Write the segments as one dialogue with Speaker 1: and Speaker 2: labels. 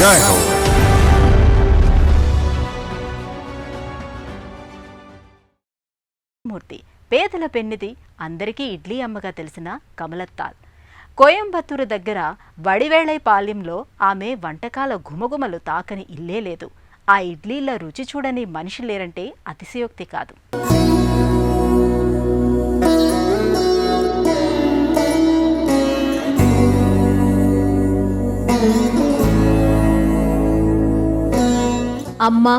Speaker 1: जय हो।
Speaker 2: మూర్తి పేదల పెన్నిది అందరికీ ఇడ్లీ అమ్మగా తెలిసిన కమలత్తాల్ కోయంబత్తూరు దగ్గర వడివేళైపాలెంలో ఆమె వంటకాల గుమగుమలు తాకని ఇల్లే లేదు. ఆ ఇడ్లీల రుచి చూడని మనిషి లేరంటే అతిశయోక్తి కాదు.
Speaker 3: అమ్మా,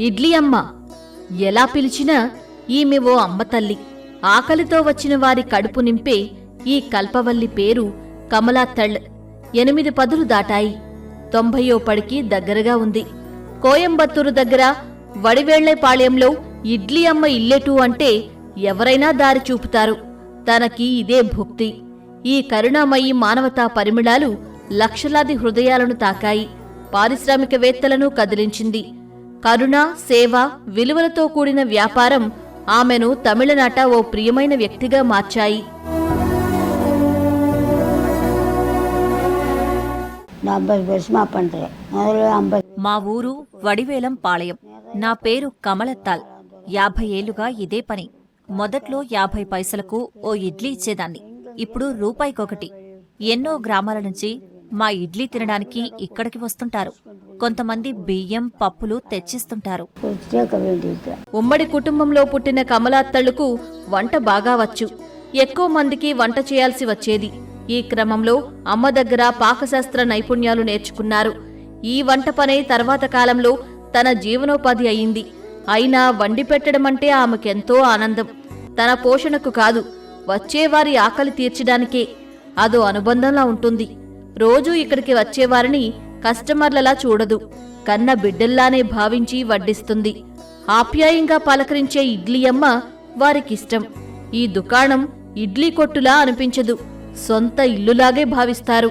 Speaker 3: ఇడ్లీ అమ్మ ఎలా పిలిచినా ఈమె ఓ అమ్మ తల్లి. ఆకలితో వచ్చిన వారి కడుపు నింపే ఈ కల్పవల్లి పేరు కమలాత్తళ్. 8 పదులు దాటాయి. 90వ పడికి దగ్గరగా ఉంది. కోయంబత్తూరు దగ్గర వడివేళ్లపాళ్యంలో ఇడ్లీ అమ్మ ఇల్లెటు అంటే ఎవరైనా దారి చూపుతారు. తనకి ఇదే భుక్తి. ఈ కరుణామయీ మానవతా పరిమళాలు లక్షలాది హృదయాలను తాకాయి. పారిశ్రామికవేత్తలను కదిలించింది. కరుణ, సేవ, విలువలతో కూడిన వ్యాపారం ఆమెను తమిళనాట ఓ ప్రియమైన వ్యక్తిగా మార్చాయి.
Speaker 4: మా ఊరు వడివేలం పాళయం. నా పేరు కమలత్తాల్. 50 ఏళ్లుగా ఇదే పని. మొదట్లో 50 పైసలకు ఓ ఇడ్లీ ఇచ్చేదాన్ని. ఇప్పుడు రూపాయికొకటి. ఎన్నో గ్రామాల నుంచి మా ఇడ్లీ తినడానికి ఇక్కడికి వస్తుంటారు. కొంతమంది బియ్యం, పప్పులు తెచ్చిస్తుంటారు.
Speaker 3: ఉమ్మడి కుటుంబంలో పుట్టిన కమలాత్తళ్లకు వంట బాగా వచ్చు. ఎక్కువ మందికి వంట చేయాల్సి వచ్చేది. ఈ క్రమంలో అమ్మ దగ్గర పాకశాస్త్ర నైపుణ్యాలు నేర్చుకున్నారు. ఈ వంట పనే తర్వాత కాలంలో తన జీవనోపాధి అయింది. అయినా వండి పెట్టడమంటే ఆమెకెంతో ఆనందం. తన పోషణకు కాదు, వచ్చేవారి ఆకలి తీర్చడానికే. అదో అనుబంధంలా ఉంటుంది. రోజూ ఇక్కడికి వచ్చేవారిని కస్టమర్లలా చూడదు. కన్న బిడ్డల్లానే భావించి వడ్డిస్తుంది. ఆప్యాయంగా పలకరించే ఇడ్లీ అమ్మ వారికిష్టం. ఈ దుకాణం ఇడ్లీ కొట్టులా అనిపించదు, సొంత ఇల్లులాగే భావిస్తారు.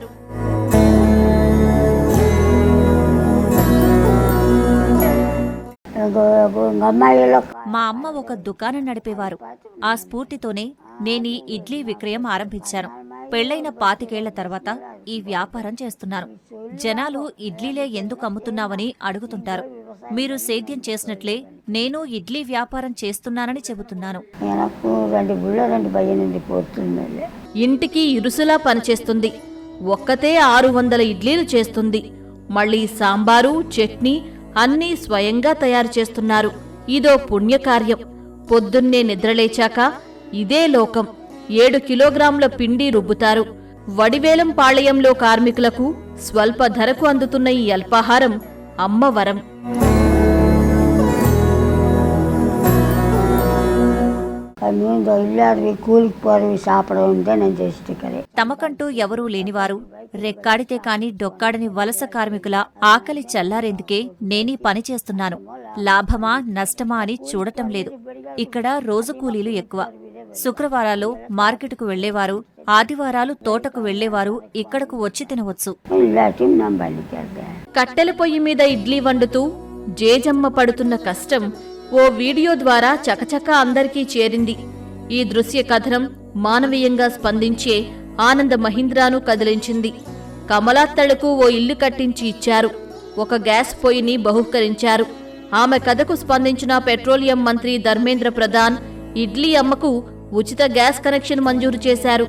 Speaker 4: మా అమ్మ ఒక దుకాణం నడిపేవారు. ఆ స్ఫూర్తితోనే నేనీ ఇడ్లీ విక్రయం ఆరంభించాను. పెళ్లైన 25 ఏళ్ల తర్వాత ఈ వ్యాపారం చేస్తున్నాను. జనాలు ఇడ్లీలే ఎందుకు అమ్ముతున్నావని అడుగుతుంటారు. మీరు సేద్యం చేసినట్లే నేను ఇడ్లీ వ్యాపారం చేస్తున్నానని చెబుతున్నాను.
Speaker 3: ఇంటికి ఇరుసులా పనిచేస్తుంది. ఒక్కతే 600 ఇడ్లీలు చేస్తుంది. మళ్లీ సాంబారు, చట్నీ అన్నీ స్వయంగా తయారు చేస్తున్నారు. ఇదో పుణ్యకార్యం. పొద్దున్నే నిద్రలేచాక ఇదే లోకం. 7 కిలోగ్రాముల పిండి రుబ్బుతారు. వడివేలం పాళయంలో కార్మికులకు స్వల్ప ధరకు అందుతున్న ఈ అల్పాహారం అమ్మ వరం.
Speaker 4: తమకంటూ ఎవరూ లేనివారు, రెక్కాడితే కాని డొక్కాడని వలస కార్మికుల ఆకలి చల్లారేందుకే నేనీ పని చేస్తున్నాను. లాభమా నష్టమా అని చూడటం లేదు. ఇక్కడ రోజు కూలీలు ఎక్కువ. శుక్రవారాలు మార్కెట్కు వెళ్లేవారు, ఆదివారాలు తోటకు వెళ్లేవారు ఇక్కడకు వచ్చి తినవచ్చు.
Speaker 3: కట్టెల పొయ్యి మీద ఇడ్లీ వండుతూ జేజమ్మ పడుతున్న కష్టం ఓ వీడియో ద్వారా చకచకా అందరికీ చేరింది. ఈ దృశ్య కథనం మానవీయంగా స్పందించే ఆనంద మహీంద్రాను కదిలించింది. కమలాత్తళ్లకు ఓ ఇల్లు కట్టించి ఇచ్చారు. ఒక గ్యాస్ పొయ్యిని బహుకరించారు. ఆమె కథకు స్పందించిన పెట్రోలియం మంత్రి ధర్మేంద్ర ప్రధాన్ ఇడ్లీ అమ్మకు ఉచిత గ్యాస్ కనెక్షన్ మంజూరు చేశారు.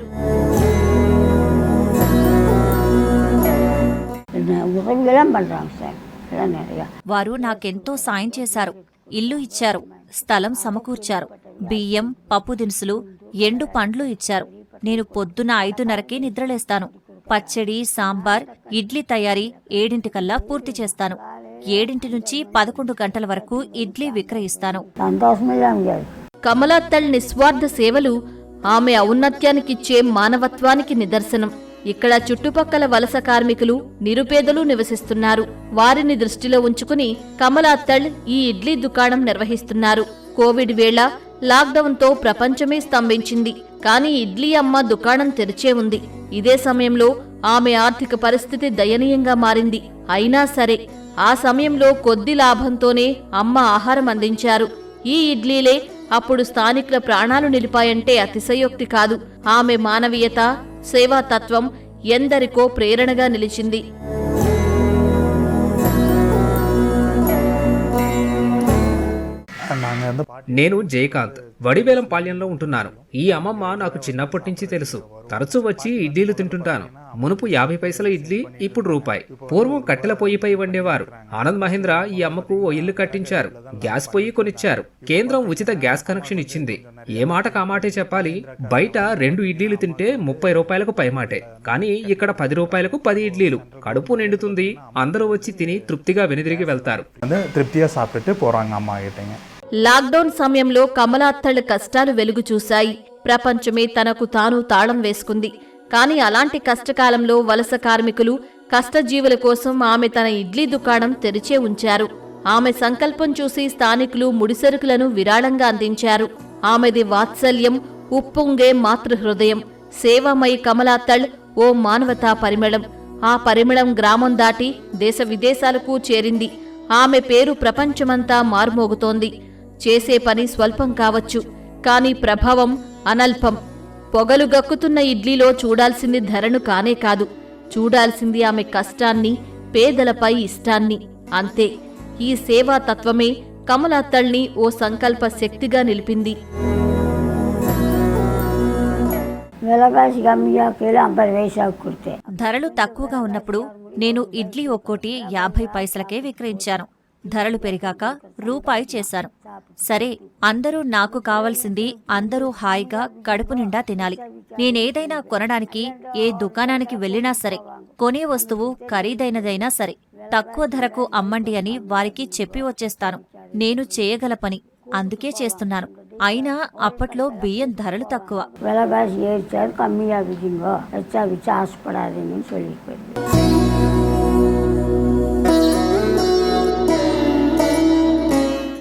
Speaker 4: వారు నాకెంతో సాయం చేశారు. ఇల్లు ఇచ్చారు, స్థలం సమకూర్చారు, బియ్యం, పప్పు దినుసులు, ఎండు పండ్లు ఇచ్చారు. నేను పొద్దున 5:30కే నిద్రలేస్తాను. పచ్చడి, సాంబార్, ఇడ్లీ తయారీ 7 పూర్తి చేస్తాను. 7 నుంచి 11 గంటల వరకు ఇడ్లీ విక్రయిస్తాను.
Speaker 3: కమలాత్తళ్ నిస్వార్థ సేవలు ఆమె ఔన్నత్యానికిచ్చే మానవత్వానికి నిదర్శనం. ఇక్కడ చుట్టుపక్కల వలస కార్మికులు, నిరుపేదలు నివసిస్తున్నారు. వారిని దృష్టిలో ఉంచుకుని కమలాత్తళ్ ఈ ఇడ్లీ దుకాణం నిర్వహిస్తున్నారు. కోవిడ్ వేళ లాక్డౌన్తో ప్రపంచమే స్తంభించింది. కానీ ఇడ్లీ అమ్మ దుకాణం తెరిచే ఉంది. ఇదే సమయంలో ఆమె ఆర్థిక పరిస్థితి దయనీయంగా మారింది. అయినా సరే ఆ సమయంలో కొద్ది లాభంతోనే అమ్మ ఆహారం అందించారు. ఈ ఇడ్లీలే అప్పుడు స్థానికుల ప్రాణాలు నిలిపాయంటే అతిశయోక్తి కాదు. ఆమె మానవీయత, సేవాతత్వం ఎందరికో ప్రేరణగా నిలిచింది.
Speaker 1: நாங்கள் வந்து
Speaker 5: నేను జయకాంత్ వడివేలం పాళ్యంలో ఉంటున్నాను. ఈ అమ్మమ్మ నాకు చిన్నప్పటి నుంచి తెలుసు. తరచూ వచ్చి ఇడ్లీలు తింటుంటాను. మునుపు 50 పైసల ఇడ్లీ, ఇప్పుడు రూపాయి. పూర్వం కట్టెల పొయ్యిపై వండేవారు. ఆనంద్ మహేంద్ర ఈ అమ్మకు ఓ ఇల్లు కట్టించారు. గ్యాస్ పొయ్యి కొనిచ్చారు. కేంద్రం ఉచిత గ్యాస్ కనెక్షన్ ఇచ్చింది. ఏ మాట కామాటే చెప్పాలి, బయట 2 ఇడ్లీలు తింటే 30 రూపాయలకు పైమాటే. కానీ ఇక్కడ 10 రూపాయలకు 10 ఇడ్లీలు. కడుపు నిండుతుంది. అందరూ వచ్చి తిని తృప్తిగా వెనుదిరిగి వెళ్తారు.
Speaker 1: வந்து திருப்தியாக சாப்பிட்டுட்டு போகிறாங்க அம்மா கிட்டங்க.
Speaker 3: లాక్డౌన్ సమయంలో కమలాత్తళ్ళ కష్టాలు వెలుగు చూశాయి. ప్రపంచమే తనకు తాను తాళం వేసుకుంది. కానీ అలాంటి కష్టకాలంలో వలస కార్మికులు, కష్టజీవుల కోసం ఆమె తన ఇడ్లీ దుకాణం తెరిచే ఉంచారు. ఆమె సంకల్పం చూసి స్థానికులు ముడిసరుకులను విరాళంగా అందించారు. ఆమెది వాత్సల్యం, ఉప్పొంగే మాతృహృదయం. సేవామయి కమలాత్తళ్ ఓ మానవతా పరిమళం. ఆ పరిమళం గ్రామం దాటి దేశ విదేశాలకు చేరింది. ఆమె పేరు ప్రపంచమంతా మార్మోగుతోంది. చేసే పని స్వల్పం కావచ్చు, కాని ప్రభావం అనల్పం. పొగలు గక్కుతున్న ఇడ్లీలో చూడాల్సింది ధరను కానే కాదు, చూడాల్సింది ఆమె కష్టాన్ని, పేదలపై ఇష్టాన్ని. అంతే. ఈ సేవా తత్వమే కమలాత్తల్ని ఓ సంకల్ప శక్తిగా నిలిపింది.
Speaker 4: ధరలు తక్కువగా ఉన్నప్పుడు నేను ఇడ్లీ ఒక్కోటి 50 పైసలకే విక్రయించాను. ధరలు పెరిగాక రూపాయి చేశాను. సరే, అందరూ నాకు కావాల్సింది అందరూ హాయిగా కడుపు నిండా తినాలి. నేనేదైనా కొనడానికి ఏ దుకాణానికి వెళ్ళినా సరే, కొనే వస్తువు ఖరీదైనదైనా సరే తక్కువ ధరకు అమ్మండి అని వారికి చెప్పి వచ్చేస్తాను. నేను చేయగల పని, అందుకే చేస్తున్నాను. అయినా అప్పట్లో బియ్యం ధరలు తక్కువ.